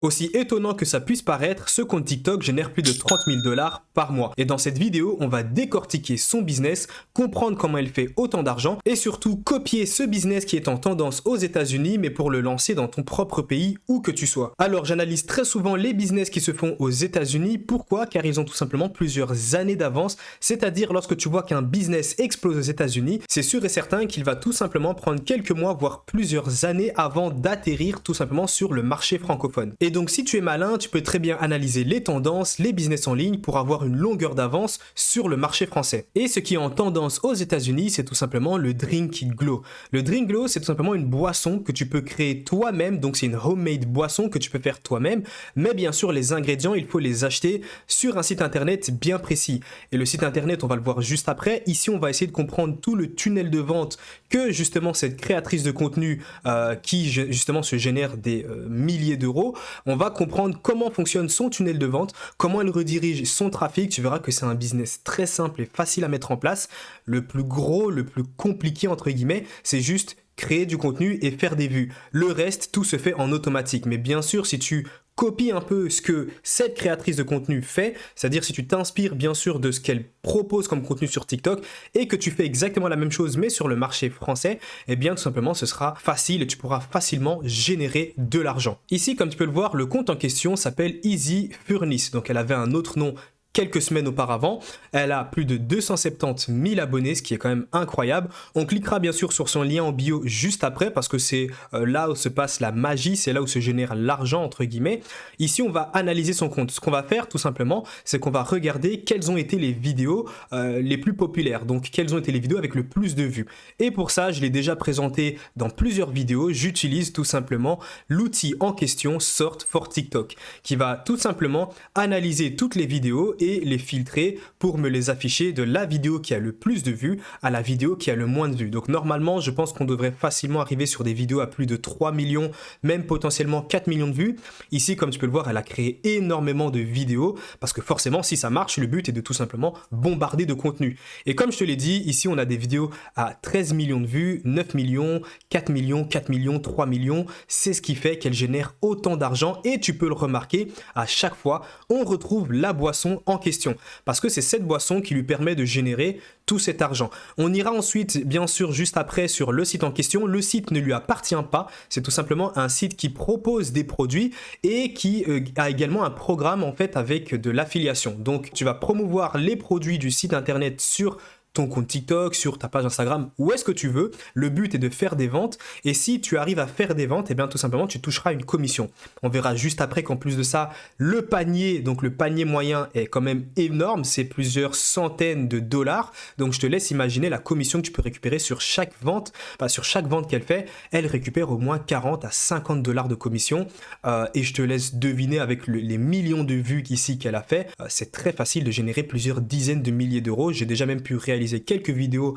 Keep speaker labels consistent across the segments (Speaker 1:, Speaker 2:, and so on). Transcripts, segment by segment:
Speaker 1: Aussi étonnant que ça puisse paraître, ce compte TikTok génère plus de 30 000 $ par mois. Et dans cette vidéo, on va décortiquer son business, comprendre comment il fait autant d'argent et surtout copier ce business qui est en tendance aux États-Unis mais pour le lancer dans ton propre pays où que tu sois. Alors j'analyse très souvent les business qui se font aux États-Unis. Pourquoi? Car ils ont tout simplement plusieurs années d'avance. C'est-à-dire lorsque tu vois qu'un business explose aux États-Unis, c'est sûr et certain qu'il va tout simplement prendre quelques mois voire plusieurs années avant d'atterrir tout simplement sur le marché francophone. Et donc si tu es malin, tu peux très bien analyser les tendances, les business en ligne pour avoir une longueur d'avance sur le marché français. Et ce qui est en tendance aux États-Unis, c'est tout simplement le Drink Glow. Le Drink Glow, c'est tout simplement une boisson que tu peux créer toi-même, donc c'est une homemade boisson que tu peux faire toi-même, mais bien sûr les ingrédients, il faut les acheter sur un site internet bien précis. Et le site internet, on va le voir juste après. Ici, on va essayer de comprendre tout le tunnel de vente que justement cette créatrice de contenu qui justement se génère des milliers d'euros. On va comprendre comment fonctionne son tunnel de vente, comment elle redirige son trafic. Tu verras que c'est un business très simple et facile à mettre en place. Le plus gros, le plus compliqué entre guillemets, c'est juste créer du contenu et faire des vues. Le reste, tout se fait en automatique. Mais bien sûr, si tu copie un peu ce que cette créatrice de contenu fait, c'est-à-dire si tu t'inspires bien sûr de ce qu'elle propose comme contenu sur TikTok et que tu fais exactement la même chose mais sur le marché français, eh bien tout simplement ce sera facile et tu pourras facilement générer de l'argent. Ici, comme tu peux le voir, le compte en question s'appelle Easy Furnace, donc elle avait un autre nom quelques semaines auparavant. Elle a plus de 270 000 abonnés, ce qui est quand même incroyable. On cliquera bien sûr sur son lien en bio juste après parce que c'est là où se passe la magie, c'est là où se génère l'argent entre guillemets. Ici, on va analyser son compte. Ce qu'on va faire tout simplement, c'est qu'on va regarder quelles ont été les vidéos les plus populaires, donc quelles ont été les vidéos avec le plus de vues. Et pour ça, je l'ai déjà présenté dans plusieurs vidéos, j'utilise tout simplement l'outil en question Sort for TikTok qui va tout simplement analyser toutes les vidéos et les filtrer pour me les afficher de la vidéo qui a le plus de vues à la vidéo qui a le moins de vues. Donc normalement, je pense qu'on devrait facilement arriver sur des vidéos à plus de 3 millions, même potentiellement 4 millions de vues. Ici, comme tu peux le voir, elle a créé énormément de vidéos parce que forcément, si ça marche, le but est de tout simplement bombarder de contenu. Et comme je te l'ai dit, ici, on a des vidéos à 13 millions de vues, 9 millions, 4 millions, 4 millions, 3 millions. C'est ce qui fait qu'elle génère autant d'argent et tu peux le remarquer, à chaque fois, on retrouve la boisson en question parce que c'est cette boisson qui lui permet de générer tout cet argent. On ira ensuite bien sûr juste après sur le site en question. Le site ne lui appartient pas, c'est tout simplement un site qui propose des produits et qui a également un programme en fait avec de l'affiliation. Donc tu vas promouvoir les produits du site internet sur ton compte TikTok, sur ta page Instagram, où est-ce que tu veux. Le but est de faire des ventes et si tu arrives à faire des ventes, et bien tout simplement tu toucheras une commission. On verra juste après qu'en plus de ça, le panier, donc le panier moyen est quand même énorme, c'est plusieurs centaines de dollars. Donc je te laisse imaginer la commission que tu peux récupérer sur chaque vente. Enfin, sur chaque vente qu'elle fait, elle récupère au moins 40 à 50 dollars de commission et je te laisse deviner avec les millions de vues ici qu'elle a fait, c'est très facile de générer plusieurs dizaines de milliers d'euros. J'ai déjà même pu réaliser quelques vidéos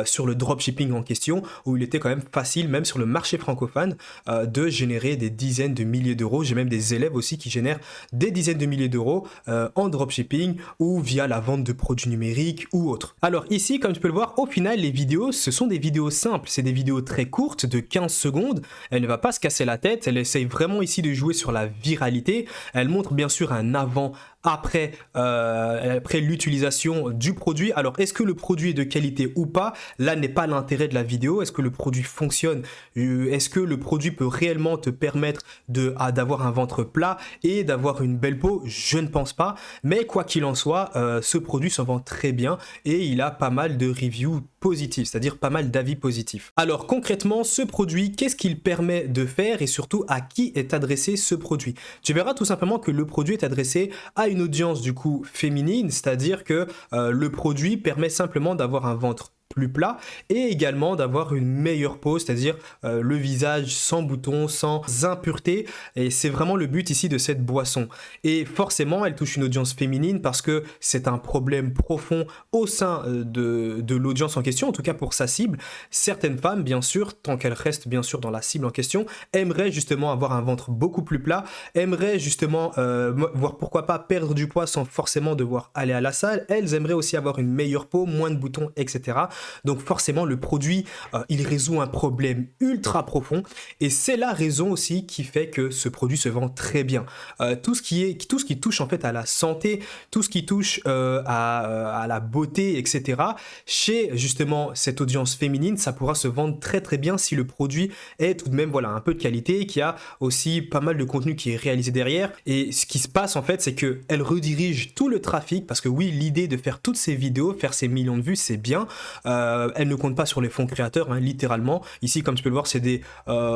Speaker 1: sur le dropshipping en question où il était quand même facile, même sur le marché francophone, de générer des dizaines de milliers d'euros. J'ai même des élèves aussi qui génèrent des dizaines de milliers d'euros en dropshipping ou via la vente de produits numériques ou autres. Alors ici, comme tu peux le voir, au final, les vidéos, ce sont des vidéos simples. C'est des vidéos très courtes de 15 secondes. Elle ne va pas se casser la tête. Elle essaye vraiment ici de jouer sur la viralité. Elle montre bien sûr un avant après l'utilisation du produit. Alors, est-ce que le produit est de qualité ou pas? Là n'est pas l'intérêt de la vidéo. Est-ce que le produit fonctionne? Est-ce que le produit peut réellement te permettre d'avoir un ventre plat et d'avoir une belle peau? Je ne pense pas. Mais quoi qu'il en soit, ce produit se vend très bien et il a pas mal de reviews positifs, c'est-à-dire pas mal d'avis positifs. Alors concrètement, ce produit, qu'est-ce qu'il permet de faire et surtout à qui est adressé ce produit? Tu verras tout simplement que le produit est adressé à une audience du coup féminine, c'est-à-dire que le produit permet simplement d'avoir un ventre plus plat et également d'avoir une meilleure peau, c'est-à-dire le visage sans boutons, sans impureté, et c'est vraiment le but ici de cette boisson. Et forcément, elle touche une audience féminine parce que c'est un problème profond au sein de l'audience en question, en tout cas pour sa cible. Certaines femmes, bien sûr, tant qu'elles restent bien sûr dans la cible en question, aimeraient justement avoir un ventre beaucoup plus plat, aimeraient justement voir pourquoi pas perdre du poids sans forcément devoir aller à la salle. Elles aimeraient aussi avoir une meilleure peau, moins de boutons, etc. Donc forcément, le produit, il résout un problème ultra profond et c'est la raison aussi qui fait que ce produit se vend très bien. Tout ce qui touche en fait à la santé, tout ce qui touche à la beauté, etc. Chez justement cette audience féminine, ça pourra se vendre très très bien si le produit est tout de même voilà un peu de qualité, qu'il y a aussi pas mal de contenu qui est réalisé derrière. Et ce qui se passe en fait, c'est que elle redirige tout le trafic, parce que oui, l'idée de faire toutes ces vidéos, faire ces millions de vues, c'est bien. Elle ne compte pas sur les fonds créateurs, hein, littéralement. Ici, comme tu peux le voir, c'est des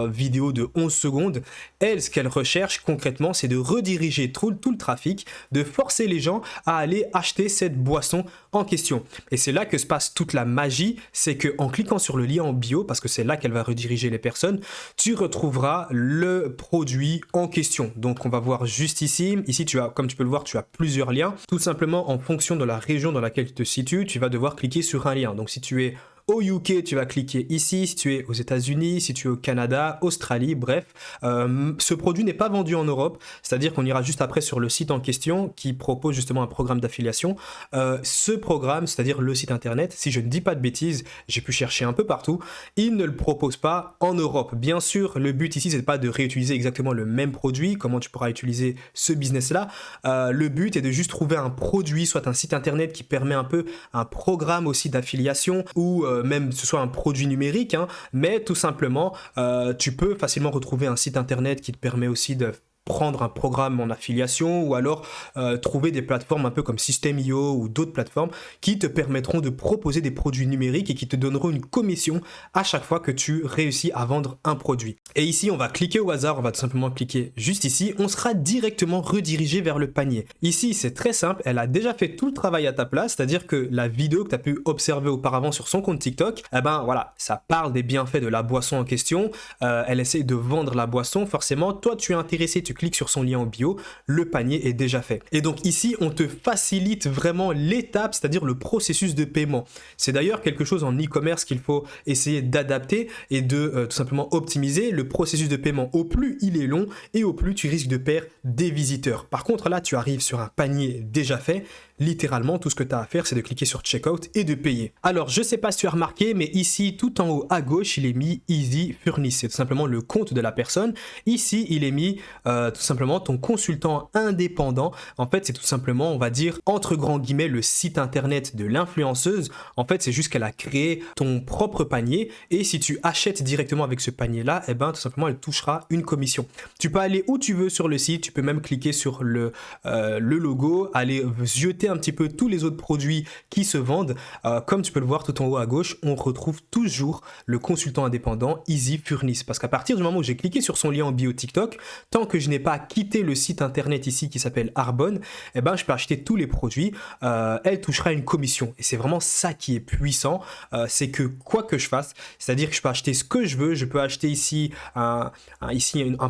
Speaker 1: vidéos de 11 secondes. Elle, ce qu'elle recherche concrètement, c'est de rediriger tout le trafic, de forcer les gens à aller acheter cette boisson en question. Et c'est là que se passe toute la magie, c'est que en cliquant sur le lien en bio, parce que c'est là qu'elle va rediriger les personnes, tu retrouveras le produit en question. Donc on va voir juste ici. Ici, tu as, comme tu peux le voir, tu as plusieurs liens. Tout simplement, en fonction de la région dans laquelle tu te situes, tu vas devoir cliquer sur un lien. Donc si tu es au UK, tu vas cliquer ici. Si tu es aux États-Unis, si tu es au Canada, Australie, bref. Ce produit n'est pas vendu en Europe, c'est-à-dire qu'on ira juste après sur le site en question qui propose justement un programme d'affiliation. Ce programme, c'est-à-dire le site internet, si je ne dis pas de bêtises, j'ai pu chercher un peu partout, il ne le propose pas en Europe. Bien sûr, le but ici, c'est pas de réutiliser exactement le même produit, comment tu pourras utiliser ce business-là. Le but est de juste trouver un produit, soit un site internet qui permet un peu un programme aussi d'affiliation ou même ce soit un produit numérique, hein, mais tout simplement, tu peux facilement retrouver un site internet qui te permet aussi de prendre un programme en affiliation ou alors trouver des plateformes un peu comme System.io ou d'autres plateformes qui te permettront de proposer des produits numériques et qui te donneront une commission à chaque fois que tu réussis à vendre un produit. Et ici, on va cliquer au hasard, on va tout simplement cliquer juste ici, on sera directement redirigé vers le panier. Ici, c'est très simple, elle a déjà fait tout le travail à ta place, c'est-à-dire que la vidéo que tu as pu observer auparavant sur son compte TikTok, eh ben voilà, ça parle des bienfaits de la boisson en question, elle essaie de vendre la boisson, forcément, toi tu es intéressé, tu cliques sur son lien en bio, le panier est déjà fait. Et donc ici, on te facilite vraiment l'étape, c'est-à-dire le processus de paiement. C'est d'ailleurs quelque chose en e-commerce qu'il faut essayer d'adapter et de tout simplement optimiser. Le processus de paiement, au plus il est long et au plus tu risques de perdre des visiteurs. Par contre, là, tu arrives sur un panier déjà fait. Littéralement, tout ce que tu as à faire, c'est de cliquer sur Checkout et de payer. Alors, je sais pas si tu as remarqué, mais ici, tout en haut à gauche, il est mis Easy Furnish. C'est tout simplement le compte de la personne. Ici, il est mis tout simplement ton consultant indépendant. En fait, c'est tout simplement, on va dire, entre grands guillemets, le site internet de l'influenceuse. En fait, c'est juste qu'elle a créé ton propre panier. Et si tu achètes directement avec ce panier-là, eh ben, tout simplement, elle touchera une commission. Tu peux aller où tu veux sur le site. Tu peux même cliquer sur le logo, aller jeter un petit peu tous les autres produits qui se vendent. Comme tu peux le voir tout en haut à gauche, on retrouve toujours le consultant indépendant Easy Furnish. Parce qu'à partir du moment où j'ai cliqué sur son lien en bio TikTok, tant que je n'ai pas quitté le site internet ici qui s'appelle Arbonne, eh ben, je peux acheter tous les produits. Elle touchera une commission. Et c'est vraiment ça qui est puissant. C'est que quoi que je fasse, c'est-à-dire que je peux acheter ce que je veux. Je peux acheter ici un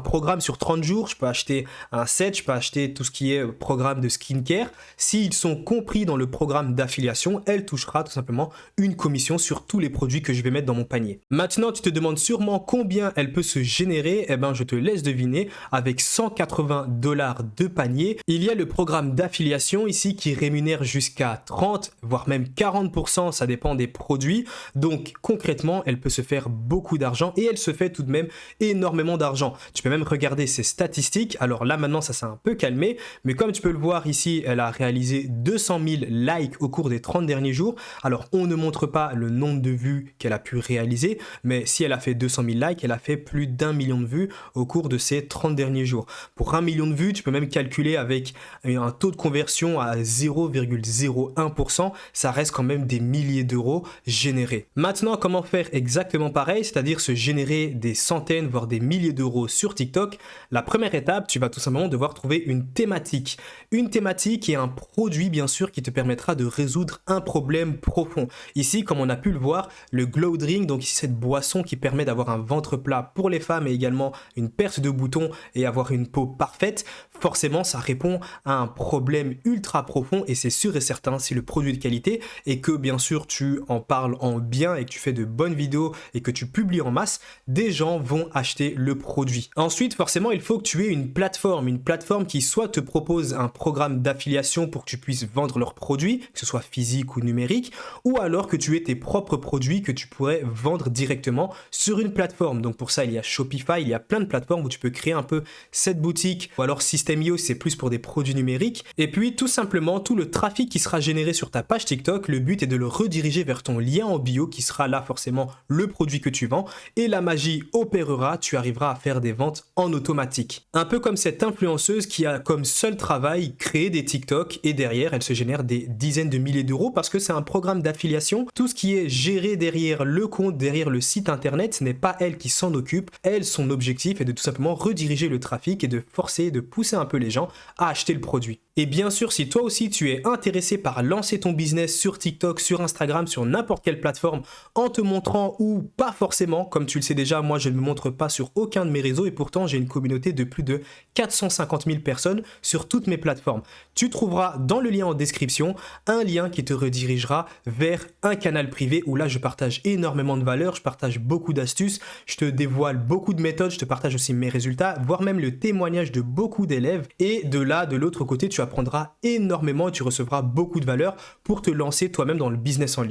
Speaker 1: programme sur 30 jours. Je peux acheter un set. Je peux acheter tout ce qui est programme de skincare. S'ils sont compris dans le programme d'affiliation, elle touchera tout simplement une commission sur tous les produits que je vais mettre dans mon panier. Maintenant, tu te demandes sûrement combien elle peut se générer. Eh ben, je te laisse deviner. Avec 180 $ de panier, il y a le programme d'affiliation ici qui rémunère jusqu'à 30 voire même 40%, ça dépend des produits. Donc concrètement, elle peut se faire beaucoup d'argent et elle se fait tout de même énormément d'argent. Tu peux même regarder ses statistiques. Alors là maintenant, ça s'est un peu calmé, mais comme tu peux le voir ici, elle a réalisé 200 000 likes au cours des 30 derniers jours. Alors, on ne montre pas le nombre de vues qu'elle a pu réaliser, mais si elle a fait 200 000 likes, elle a fait plus d'1 million de vues au cours de ces 30 derniers jours. Pour 1 million de vues, tu peux même calculer avec un taux de conversion à 0,01%, ça reste quand même des milliers d'euros générés. Maintenant, comment faire exactement pareil, c'est-à-dire se générer des centaines, voire des milliers d'euros sur TikTok? La première étape, tu vas tout simplement devoir trouver une thématique. Une thématique et un produit bien sûr qui te permettra de résoudre un problème profond. Ici, comme on a pu le voir, le Glow Drink, donc ici cette boisson qui permet d'avoir un ventre plat pour les femmes et également une perte de boutons et avoir une peau parfaite. forcément ça répond à un problème ultra profond et c'est sûr et certain si le produit est de qualité et que bien sûr tu en parles en bien et que tu fais de bonnes vidéos et que tu publies en masse, des gens vont acheter le produit. Ensuite, forcément, il faut que tu aies une plateforme qui soit te propose un programme d'affiliation pour que tu puisses vendre leurs produits, que ce soit physique ou numérique, ou alors que tu aies tes propres produits que tu pourrais vendre directement sur une plateforme. Donc pour ça, il y a Shopify, il y a plein de plateformes où tu peux créer un peu cette boutique, ou alors System.io, c'est plus pour des produits numériques. Et puis tout simplement, tout le trafic qui sera généré sur ta page TikTok, le but est de le rediriger vers ton lien en bio qui sera là forcément le produit que tu vends et la magie opérera, tu arriveras à faire des ventes en automatique. Un peu comme cette influenceuse qui a comme seul travail créé des TikTok et derrière elle se génère des dizaines de milliers d'euros parce que c'est un programme d'affiliation. Tout ce qui est géré derrière le compte, derrière le site internet, ce n'est pas elle qui s'en occupe. Elle, son objectif est de tout simplement rediriger le trafic et de forcer, de pousser un peu les gens à acheter le produit. Et bien sûr, si toi aussi tu es intéressé par lancer ton business sur TikTok, sur Instagram, sur n'importe quelle plateforme, en te montrant ou pas forcément, comme tu le sais déjà, moi je ne me montre pas sur aucun de mes réseaux et pourtant j'ai une communauté de plus de 450 000 personnes sur toutes mes plateformes. Tu trouveras dans le lien en description un lien qui te redirigera vers un canal privé où là je partage énormément de valeurs, je partage beaucoup d'astuces, je te dévoile beaucoup de méthodes, je te partage aussi mes résultats, voire même le témoignage de beaucoup d'élèves et de là, de l'autre côté, tu apprendras énormément et tu recevras beaucoup de valeur pour te lancer toi-même dans le business en ligne.